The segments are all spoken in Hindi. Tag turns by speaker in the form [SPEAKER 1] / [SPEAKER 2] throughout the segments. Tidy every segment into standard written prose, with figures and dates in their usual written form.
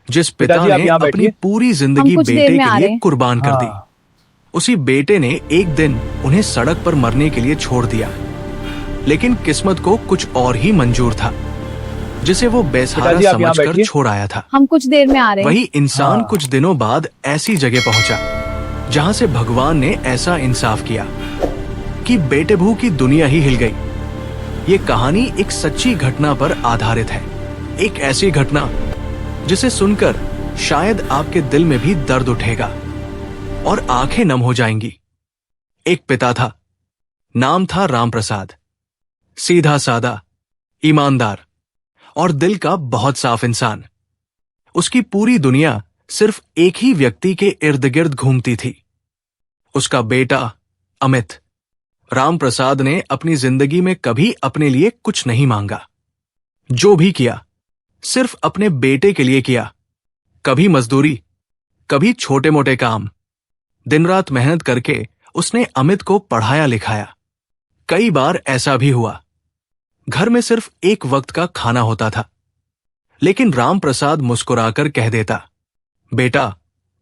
[SPEAKER 1] जिस पिता
[SPEAKER 2] पिताजी आप
[SPEAKER 1] ने
[SPEAKER 2] यहाँ
[SPEAKER 1] अपनी
[SPEAKER 2] बैठिए।
[SPEAKER 1] पूरी
[SPEAKER 3] हम
[SPEAKER 1] जिंदगी
[SPEAKER 3] कुछ
[SPEAKER 1] बेटे
[SPEAKER 3] देर में
[SPEAKER 1] के
[SPEAKER 3] आ रहे
[SPEAKER 1] लिए
[SPEAKER 3] हैं।
[SPEAKER 1] कुर्बान कर दी,
[SPEAKER 2] हाँ,
[SPEAKER 1] उसी बेटे ने एक दिन उन्हें सड़क पर मरने के लिए छोड़ दिया। लेकिन किस्मत को कुछ और ही मंजूर था, जिसे वो बेसहारा
[SPEAKER 2] पिताजी आप यहाँ
[SPEAKER 1] समझकर
[SPEAKER 2] बैठिए।
[SPEAKER 1] छोड़ आया था।
[SPEAKER 3] हम कुछ देर में आ रहे हैं।
[SPEAKER 1] वही इंसान
[SPEAKER 2] हाँ।
[SPEAKER 1] कुछ दिनों बाद ऐसी जगह पहुंचा जहां से भगवान ने ऐसा इंसाफ किया कि बेटे बहू की दुनिया ही हिल गई। ये कहानी एक सच्ची घटना पर आधारित है, एक ऐसी घटना जिसे सुनकर शायद आपके दिल में भी दर्द उठेगा और आंखें नम हो जाएंगी। एक पिता था, नाम था राम प्रसाद। सीधा सादा, ईमानदार और दिल का बहुत साफ इंसान। उसकी पूरी दुनिया सिर्फ एक ही व्यक्ति के इर्द गिर्द घूमती थी, उसका बेटा अमित। राम प्रसाद ने अपनी जिंदगी में कभी अपने लिए कुछ नहीं मांगा। जो भी किया सिर्फ अपने बेटे के लिए किया। कभी मजदूरी, कभी छोटे मोटे काम। दिन रात मेहनत करके उसने अमित को पढ़ाया लिखाया। कई बार ऐसा भी हुआ घर में सिर्फ एक वक्त का खाना होता था, लेकिन राम प्रसाद मुस्कुराकर कह देता, बेटा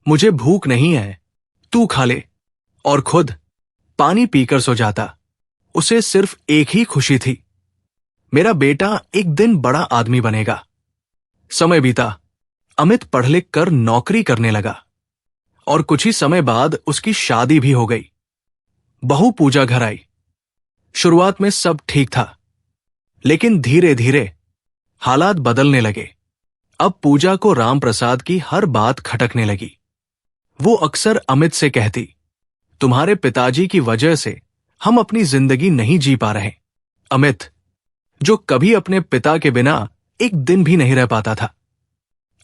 [SPEAKER 1] मुझे भूख नहीं है, तू खा ले, और खुद पानी पीकर सो जाता। उसे सिर्फ एक ही खुशी थी, मेरा बेटा एक दिन बड़ा आदमी बनेगा। समय बीता, अमित पढ़ लिख कर नौकरी करने लगा और कुछ ही समय बाद उसकी शादी भी हो गई। बहू पूजा घर आई। शुरुआत में सब ठीक था, लेकिन धीरे धीरे हालात बदलने लगे। अब पूजा को राम प्रसाद की हर बात खटकने लगी। वो अक्सर अमित से कहती, तुम्हारे पिताजी की वजह से हम अपनी जिंदगी नहीं जी पा रहे। अमित, जो कभी अपने पिता के बिना एक दिन भी नहीं रह पाता था,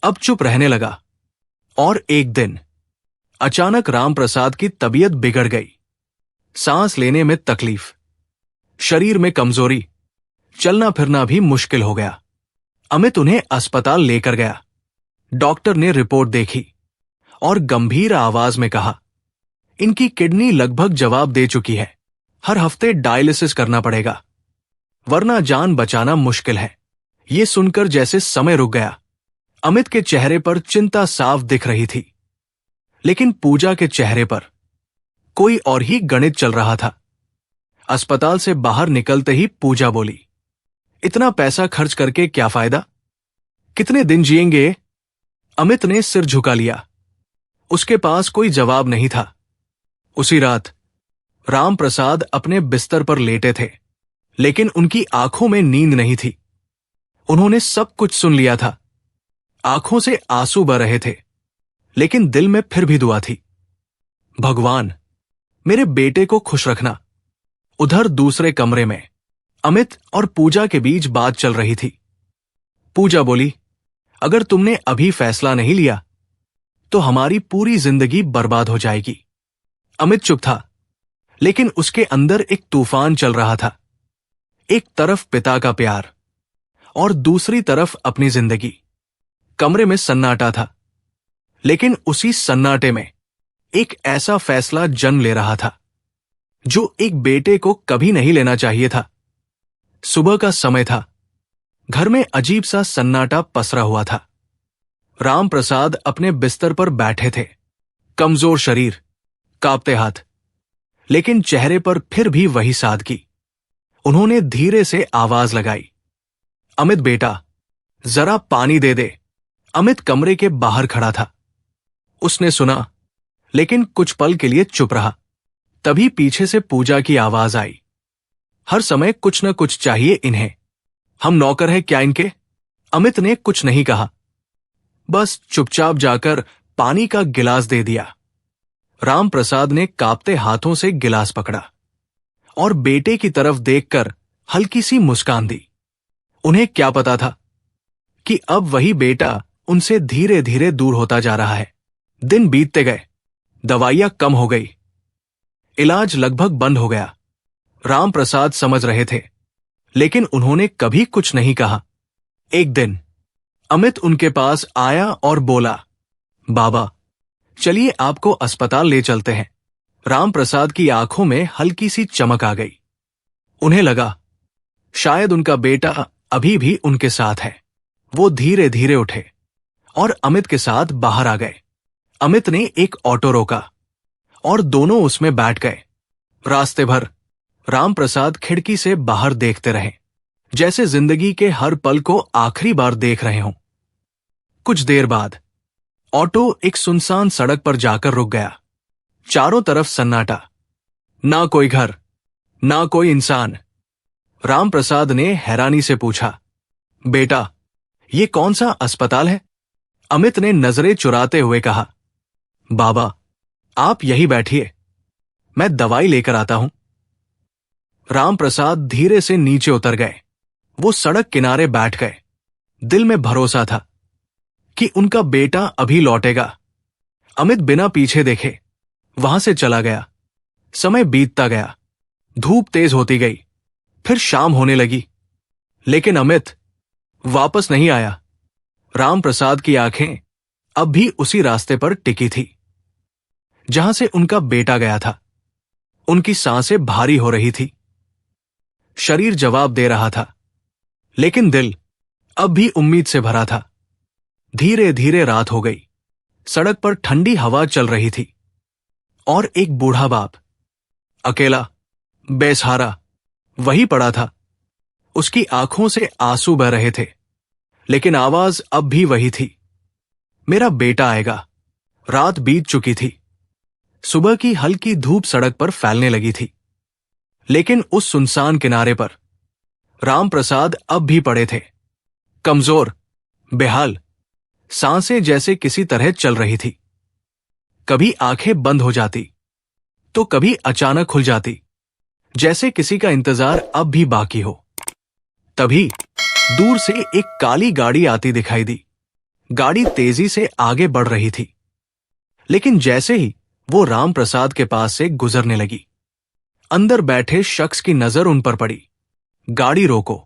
[SPEAKER 1] अब चुप रहने लगा। और एक दिन अचानक राम प्रसाद की तबीयत बिगड़ गई। सांस लेने में तकलीफ, शरीर में कमजोरी, चलना फिरना भी मुश्किल हो गया। अमित उन्हें अस्पताल लेकर गया। डॉक्टर ने रिपोर्ट देखी और गंभीर आवाज में कहा, इनकी किडनी लगभग जवाब दे चुकी है, हर हफ्ते डायलिसिस करना पड़ेगा, वरना जान बचाना मुश्किल है। यह सुनकर जैसे समय रुक गया। अमित के चेहरे पर चिंता साफ दिख रही थी, लेकिन पूजा के चेहरे पर कोई और ही गणित चल रहा था। अस्पताल से बाहर निकलते ही पूजा बोली, इतना पैसा खर्च करके क्या फायदा, कितने दिन जिएंगे। अमित ने सिर झुका लिया। उसके पास कोई जवाब नहीं था। उसी रात राम प्रसाद अपने बिस्तर पर लेटे थे, लेकिन उनकी आंखों में नींद नहीं थी। उन्होंने सब कुछ सुन लिया था। आंखों से आंसू बह रहे थे, लेकिन दिल में फिर भी दुआ थी, भगवान मेरे बेटे को खुश रखना। उधर दूसरे कमरे में अमित और पूजा के बीच बात चल रही थी। पूजा बोली, अगर तुमने अभी फैसला नहीं लिया तो हमारी पूरी जिंदगी बर्बाद हो जाएगी। अमित चुप था, लेकिन उसके अंदर एक तूफान चल रहा था। एक तरफ पिता का प्यार और दूसरी तरफ अपनी जिंदगी। कमरे में सन्नाटा था, लेकिन उसी सन्नाटे में एक ऐसा फैसला जन्म ले रहा था जो एक बेटे को कभी नहीं लेना चाहिए था। सुबह का समय था। घर में अजीब सा सन्नाटा पसरा हुआ था। राम प्रसाद अपने बिस्तर पर बैठे थे, कमजोर शरीर, कांपते हाथ, लेकिन चेहरे पर फिर भी वही सादगी। उन्होंने धीरे से आवाज लगाई, अमित बेटा, जरा पानी दे दे। अमित कमरे के बाहर खड़ा था। उसने सुना, लेकिन कुछ पल के लिए चुप रहा। तभी पीछे से पूजा की आवाज आई, हर समय कुछ न कुछ चाहिए इन्हें, हम नौकर हैं क्या इनके। अमित ने कुछ नहीं कहा, बस चुपचाप जाकर पानी का गिलास दे दिया। राम प्रसाद ने कांपते हाथों से गिलास पकड़ा और बेटे की तरफ देखकर हल्की सी मुस्कान दी। उन्हें क्या पता था कि अब वही बेटा उनसे धीरे धीरे दूर होता जा रहा है। दिन बीतते गए, दवाइयां कम हो गई, इलाज लगभग बंद हो गया। राम प्रसाद समझ रहे थे, लेकिन उन्होंने कभी कुछ नहीं कहा। एक दिन अमित उनके पास आया और बोला, बाबा चलिए आपको अस्पताल ले चलते हैं। राम प्रसाद की आंखों में हल्की सी चमक आ गई। उन्हें लगा शायद उनका बेटा अभी भी उनके साथ है। वो धीरे धीरे उठे और अमित के साथ बाहर आ गए। अमित ने एक ऑटो रोका और दोनों उसमें बैठ गए। रास्ते भर राम प्रसाद खिड़की से बाहर देखते रहे, जैसे जिंदगी के हर पल को आखिरी बार देख रहे हों। कुछ देर बाद ऑटो एक सुनसान सड़क पर जाकर रुक गया। चारों तरफ सन्नाटा, ना कोई घर, ना कोई इंसान। राम प्रसाद ने हैरानी से पूछा, बेटा, ये कौन सा अस्पताल है? अमित ने नजरें चुराते हुए कहा, बाबा, आप यहीं बैठिए, मैं दवाई लेकर आता हूं। राम प्रसाद धीरे से नीचे उतर गए। वो सड़क किनारे बैठ गए। दिल में भरोसा था कि उनका बेटा अभी लौटेगा। अमित बिना पीछे देखे वहां से चला गया। समय बीतता गया, धूप तेज होती गई, फिर शाम होने लगी, लेकिन अमित वापस नहीं आया। राम प्रसाद की आंखें अब भी उसी रास्ते पर टिकी थी जहां से उनका बेटा गया था। उनकी सांसें भारी हो रही थी। शरीर जवाब दे रहा था, लेकिन दिल अब भी उम्मीद से भरा था। धीरे धीरे रात हो गई। सड़क पर ठंडी हवा चल रही थी और एक बूढ़ा बाप, अकेला, बेसहारा, वही पड़ा था। उसकी आंखों से आंसू बह रहे थे, लेकिन आवाज अब भी वही थी, मेरा बेटा आएगा। रात बीत चुकी थी। सुबह की हल्की धूप सड़क पर फैलने लगी थी, लेकिन उस सुनसान किनारे पर राम प्रसाद अब भी पड़े थे, कमजोर, बेहाल। सांसें जैसे किसी तरह चल रही थी। कभी आंखें बंद हो जाती तो कभी अचानक खुल जाती, जैसे किसी का इंतजार अब भी बाकी हो। तभी दूर से एक काली गाड़ी आती दिखाई दी। गाड़ी तेजी से आगे बढ़ रही थी, लेकिन जैसे ही वो राम प्रसाद के पास से गुजरने लगी, अंदर बैठे शख्स की नजर उन पर पड़ी। गाड़ी रोको।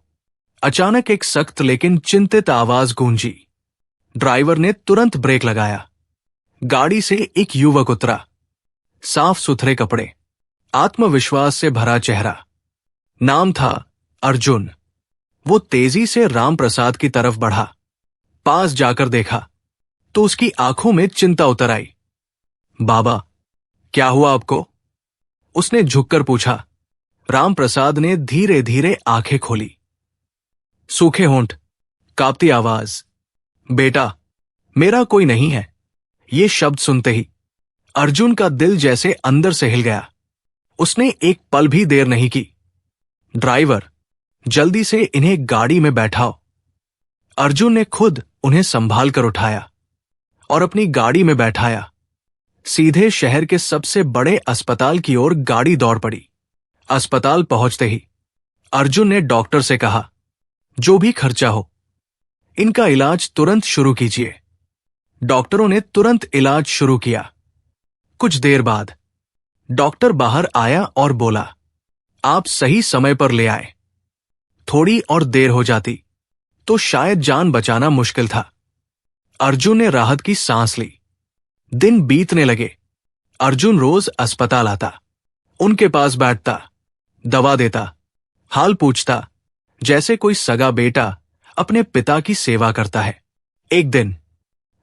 [SPEAKER 1] अचानक एक सख्त लेकिन चिंतित आवाज गूंजी। ड्राइवर ने तुरंत ब्रेक लगाया। गाड़ी से एक युवक उतरा। साफ सुथरे कपड़े, आत्मविश्वास से भरा चेहरा। नाम था अर्जुन। वो तेजी से राम प्रसाद की तरफ बढ़ा। पास जाकर देखा तो उसकी आंखों में चिंता उतर आई। बाबा, क्या हुआ आपको? उसने झुककर पूछा। राम प्रसाद ने धीरे धीरे आंखें खोली। सूखे होंठ, कांपती आवाज, बेटा, मेरा कोई नहीं है। ये शब्द सुनते ही अर्जुन का दिल जैसे अंदर से हिल गया। उसने एक पल भी देर नहीं की। ड्राइवर, जल्दी से इन्हें गाड़ी में बैठाओ। अर्जुन ने खुद उन्हें संभाल कर उठाया और अपनी गाड़ी में बैठाया। सीधे शहर के सबसे बड़े अस्पताल की ओर गाड़ी दौड़ पड़ी। अस्पताल पहुंचते ही अर्जुन ने डॉक्टर से कहा, जो भी खर्चा हो, इनका इलाज तुरंत शुरू कीजिए। डॉक्टरों ने तुरंत इलाज शुरू किया। कुछ देर बाद डॉक्टर बाहर आया और बोला, आप सही समय पर ले आए। थोड़ी और देर हो जाती तो शायद जान बचाना मुश्किल था। अर्जुन ने राहत की सांस ली। दिन बीतने लगे। अर्जुन रोज अस्पताल आता, उनके पास बैठता, दवा देता, हाल पूछता, जैसे कोई सगा बेटा अपने पिता की सेवा करता है। एक दिन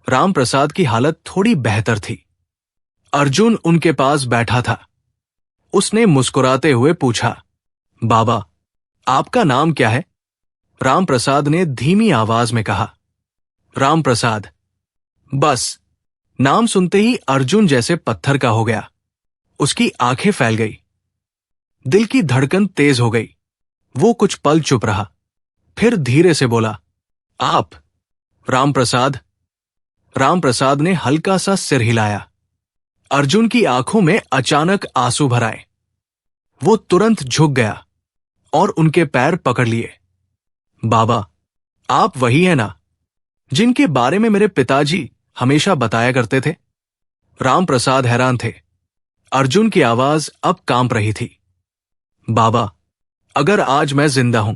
[SPEAKER 1] राम प्रसाद की हालत थोड़ी बेहतर थी। अर्जुन उनके पास बैठा था। उसने मुस्कुराते हुए पूछा, बाबा, आपका नाम क्या है? राम प्रसाद ने धीमी आवाज में कहा, राम प्रसाद। बस नाम सुनते ही अर्जुन जैसे पत्थर का हो गया। उसकी आंखें फैल गई। दिल की धड़कन तेज हो गई। वो कुछ पल चुप रहा, फिर धीरे से बोला, आप? राम प्रसाद। राम प्रसाद ने हल्का सा सिर हिलाया। अर्जुन की आंखों में अचानक आंसू भर आए। वो तुरंत झुक गया और उनके पैर पकड़ लिए। बाबा, आप वही हैं ना जिनके बारे में मेरे पिताजी हमेशा बताया करते थे? राम प्रसाद हैरान थे। अर्जुन की आवाज अब कांप रही थी। बाबा, अगर आज मैं जिंदा हूं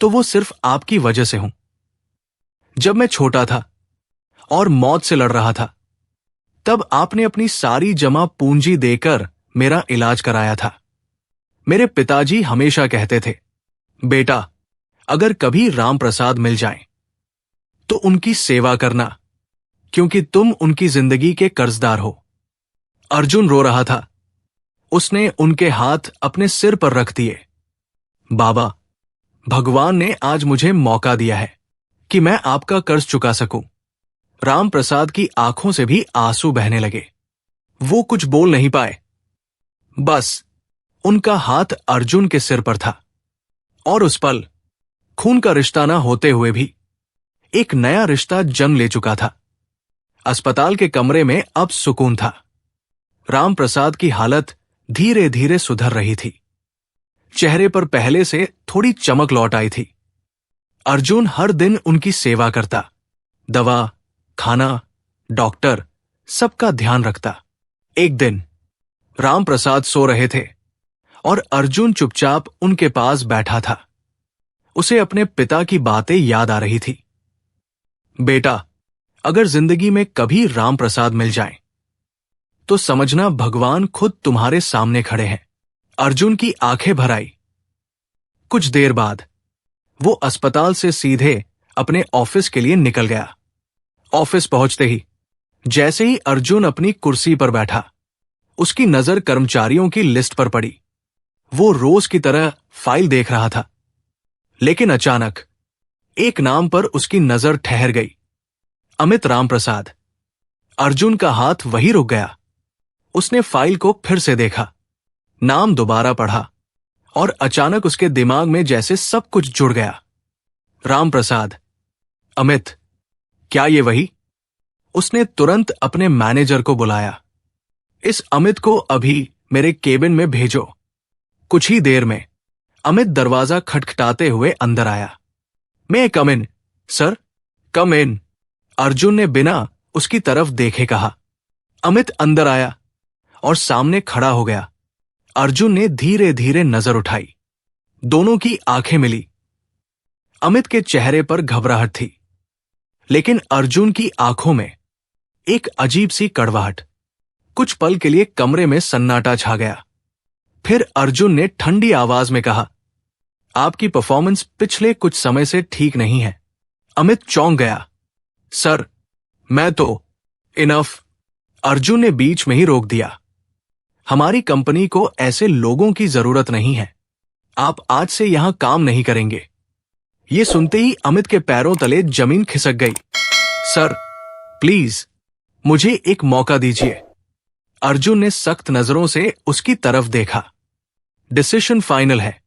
[SPEAKER 1] तो वो सिर्फ आपकी वजह से हूं। जब मैं छोटा था और मौत से लड़ रहा था, तब आपने अपनी सारी जमा पूंजी देकर मेरा इलाज कराया था। मेरे पिताजी हमेशा कहते थे, बेटा, अगर कभी राम प्रसाद मिल जाए तो उनकी सेवा करना, क्योंकि तुम उनकी जिंदगी के कर्जदार हो। अर्जुन रो रहा था। उसने उनके हाथ अपने सिर पर रख दिए। बाबा, भगवान ने आज मुझे मौका दिया है कि मैं आपका कर्ज चुका सकूं। राम प्रसाद की आंखों से भी आंसू बहने लगे। वो कुछ बोल नहीं पाए। बस उनका हाथ अर्जुन के सिर पर था, और उस पल खून का रिश्ता ना होते हुए भी एक नया रिश्ता जन्म ले चुका था। अस्पताल के कमरे में अब सुकून था। राम प्रसाद की हालत धीरे धीरे सुधर रही थी। चेहरे पर पहले से थोड़ी चमक लौट आई थी। अर्जुन हर दिन उनकी सेवा करता, दवा, खाना, डॉक्टर, सबका ध्यान रखता। एक दिन राम प्रसाद सो रहे थे और अर्जुन चुपचाप उनके पास बैठा था। उसे अपने पिता की बातें याद आ रही थी। बेटा, अगर जिंदगी में कभी राम प्रसाद मिल जाए तो समझना भगवान खुद तुम्हारे सामने खड़े हैं। अर्जुन की आंखें भर आई। कुछ देर बाद वो अस्पताल से सीधे अपने ऑफिस के लिए निकल गया। ऑफिस पहुंचते ही जैसे ही अर्जुन अपनी कुर्सी पर बैठा, उसकी नजर कर्मचारियों की लिस्ट पर पड़ी। वो रोज की तरह फाइल देख रहा था, लेकिन अचानक एक नाम पर उसकी नजर ठहर गई। अमित राम प्रसाद। अर्जुन का हाथ वहीं रुक गया। उसने फाइल को फिर से देखा, नाम दोबारा पढ़ा, और अचानक उसके दिमाग में जैसे सब कुछ जुड़ गया। राम प्रसाद, अमित, क्या ये वही? उसने तुरंत अपने मैनेजर को बुलाया। इस अमित को अभी मेरे केबिन में भेजो। कुछ ही देर में अमित दरवाजा खटखटाते हुए अंदर आया। मैं कम इन, सर, कम इन, अर्जुन ने बिना उसकी तरफ देखे कहा। अमित अंदर आया और सामने खड़ा हो गया। अर्जुन ने धीरे धीरे नजर उठाई। दोनों की आंखें मिली। अमित के चेहरे पर घबराहट थी, लेकिन अर्जुन की आंखों में एक अजीब सी कड़वाहट। कुछ पल के लिए कमरे में सन्नाटा छा गया। फिर अर्जुन ने ठंडी आवाज में कहा, आपकी परफॉर्मेंस पिछले कुछ समय से ठीक नहीं है। अमित चौंक गया। सर, मैं तो इनफ, अर्जुन ने बीच में ही रोक दिया। हमारी कंपनी को ऐसे लोगों की जरूरत नहीं है। आप आज से यहां काम नहीं करेंगे। ये सुनते ही अमित के पैरों तले जमीन खिसक गई। सर, प्लीज मुझे एक मौका दीजिए। अर्जुन ने सख्त नजरों से उसकी तरफ देखा। डिसीजन फाइनल है।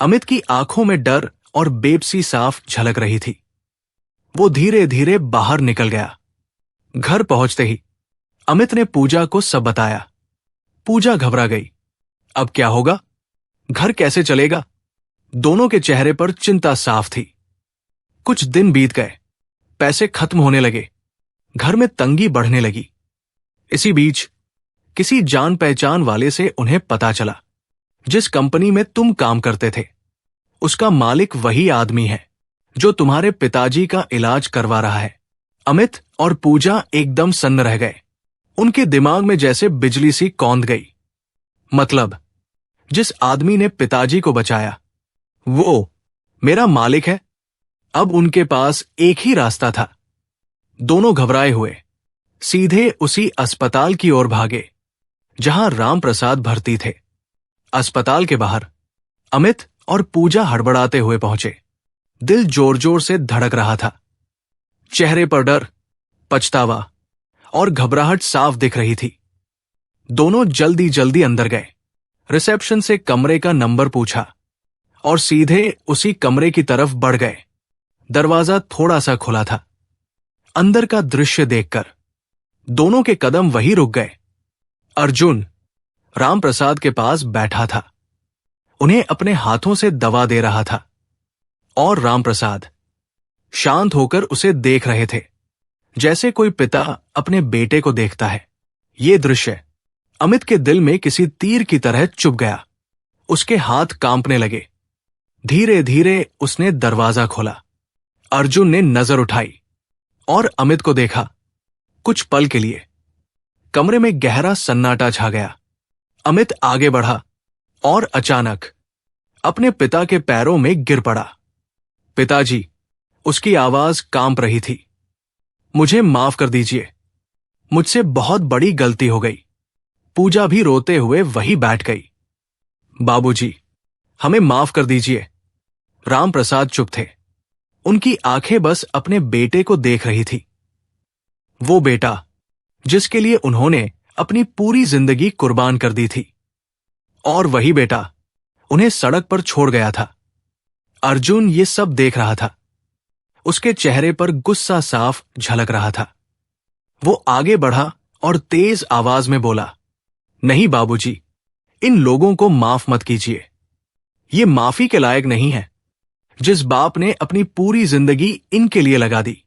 [SPEAKER 1] अमित की आंखों में डर और बेबसी साफ झलक रही थी। वो धीरे धीरे बाहर निकल गया। घर पहुंचते ही अमित ने पूजा को सब बताया। पूजा घबरा गई। अब क्या होगा? घर कैसे चलेगा? दोनों के चेहरे पर चिंता साफ थी। कुछ दिन बीत गए। पैसे खत्म होने लगे। घर में तंगी बढ़ने लगी। इसी बीच किसी जान पहचान वाले से उन्हें पता चला, जिस कंपनी में तुम काम करते थे उसका मालिक वही आदमी है जो तुम्हारे पिताजी का इलाज करवा रहा है। अमित और पूजा एकदम सन्न रह गए। उनके दिमाग में जैसे बिजली सी कौंध गई। मतलब, जिस आदमी ने पिताजी को बचाया वो मेरा मालिक है। अब उनके पास एक ही रास्ता था। दोनों घबराए हुए सीधे उसी अस्पताल की ओर भागे जहां राम प्रसाद भर्ती थे। अस्पताल के बाहर अमित और पूजा हड़बड़ाते हुए पहुंचे। दिल जोर जोर से धड़क रहा था। चेहरे पर डर, पछतावा और घबराहट साफ दिख रही थी। दोनों जल्दी जल्दी अंदर गए। रिसेप्शन से कमरे का नंबर पूछा और सीधे उसी कमरे की तरफ बढ़ गए। दरवाजा थोड़ा सा खुला था। अंदर का दृश्य देखकर दोनों के कदम वहीं रुक गए। अर्जुन राम प्रसाद के पास बैठा था, उन्हें अपने हाथों से दवा दे रहा था, और राम प्रसाद शांत होकर उसे देख रहे थे, जैसे कोई पिता अपने बेटे को देखता है। ये दृश्य अमित के दिल में किसी तीर की तरह चुभ गया। उसके हाथ कांपने लगे। धीरे धीरे उसने दरवाजा खोला। अर्जुन ने नजर उठाई और अमित को देखा। कुछ पल के लिए कमरे में गहरा सन्नाटा छा गया। अमित आगे बढ़ा और अचानक अपने पिता के पैरों में गिर पड़ा। पिताजी, उसकी आवाज कांप रही थी। मुझे माफ कर दीजिए, मुझसे बहुत बड़ी गलती हो गई। पूजा भी रोते हुए वहीं बैठ गई। बाबूजी, हमें माफ कर दीजिए। राम प्रसाद चुप थे। उनकी आंखें बस अपने बेटे को देख रही थी। वो बेटा जिसके लिए उन्होंने अपनी पूरी जिंदगी कुर्बान कर दी थी, और वही बेटा उन्हें सड़क पर छोड़ गया था। अर्जुन ये सब देख रहा था। उसके चेहरे पर गुस्सा साफ झलक रहा था। वो आगे बढ़ा और तेज आवाज में बोला, नहीं बाबूजी, इन लोगों को माफ मत कीजिए। ये माफी के लायक नहीं है। जिस बाप ने अपनी पूरी जिंदगी इनके लिए लगा दी,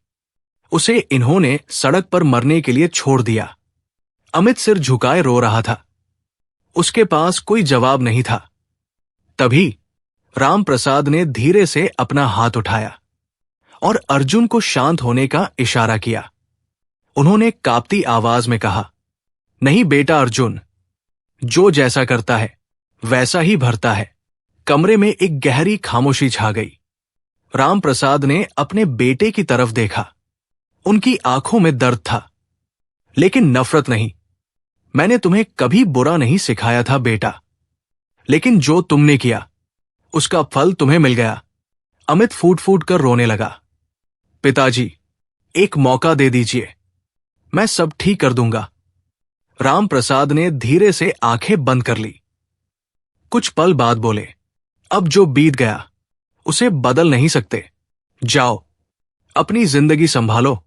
[SPEAKER 1] उसे इन्होंने सड़क पर मरने के लिए छोड़ दिया। अमित सिर झुकाए रो रहा था। उसके पास कोई जवाब नहीं था। तभी राम प्रसाद ने धीरे से अपना हाथ उठाया और अर्जुन को शांत होने का इशारा किया। उन्होंने कांपती आवाज में कहा, नहीं बेटा अर्जुन, जो जैसा करता है वैसा ही भरता है। कमरे में एक गहरी खामोशी छा गई। राम प्रसाद ने अपने बेटे की तरफ देखा। उनकी आंखों में दर्द था, लेकिन नफरत नहीं। मैंने तुम्हें कभी बुरा नहीं सिखाया था बेटा, लेकिन जो तुमने किया उसका फल तुम्हें मिल गया। अमित फूट फूट कर रोने लगा। पिताजी, एक मौका दे दीजिए, मैं सब ठीक कर दूंगा। राम प्रसाद ने धीरे से आंखें बंद कर ली। कुछ पल बाद बोले, अब जो बीत गया उसे बदल नहीं सकते। जाओ, अपनी जिंदगी संभालो।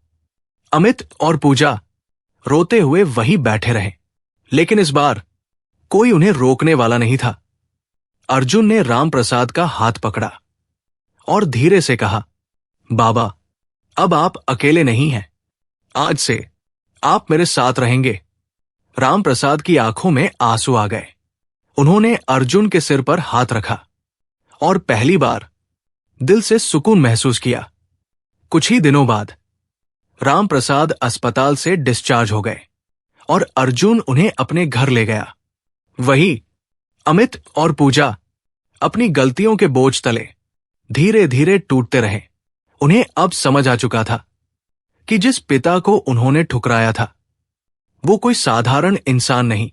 [SPEAKER 1] अमित और पूजा रोते हुए वहीं बैठे रहे, लेकिन इस बार कोई उन्हें रोकने वाला नहीं था। अर्जुन ने राम प्रसाद का हाथ पकड़ा और धीरे से कहा, बाबा, अब आप अकेले नहीं हैं। आज से आप मेरे साथ रहेंगे। राम प्रसाद की आंखों में आंसू आ गए। उन्होंने अर्जुन के सिर पर हाथ रखा और पहली बार दिल से सुकून महसूस किया। कुछ ही दिनों बाद राम प्रसाद अस्पताल से डिस्चार्ज हो गए और अर्जुन उन्हें अपने घर ले गया। वही अमित और पूजा अपनी गलतियों के बोझ तले धीरे धीरे टूटते रहे। उन्हें अब समझ आ चुका था कि जिस पिता को उन्होंने ठुकराया था वो कोई साधारण इंसान नहीं,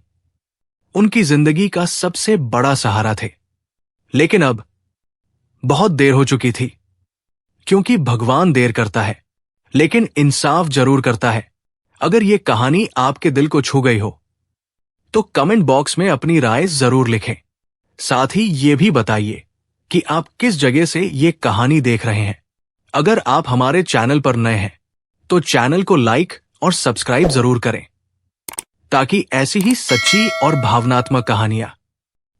[SPEAKER 1] उनकी जिंदगी का सबसे बड़ा सहारा थे। लेकिन अब बहुत देर हो चुकी थी, क्योंकि भगवान देर करता है लेकिन इंसाफ जरूर करता है। अगर ये कहानी आपके दिल को छू गई हो तो कमेंट बॉक्स में अपनी राय जरूर लिखें। साथ ही ये भी बताइए कि आप किस जगह से ये कहानी देख रहे हैं। अगर आप हमारे चैनल पर नए हैं तो चैनल को लाइक और सब्सक्राइब जरूर करें, ताकि ऐसी ही सच्ची और भावनात्मक कहानियां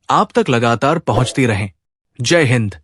[SPEAKER 1] आप तक लगातार पहुंचती रहें। जय हिंद।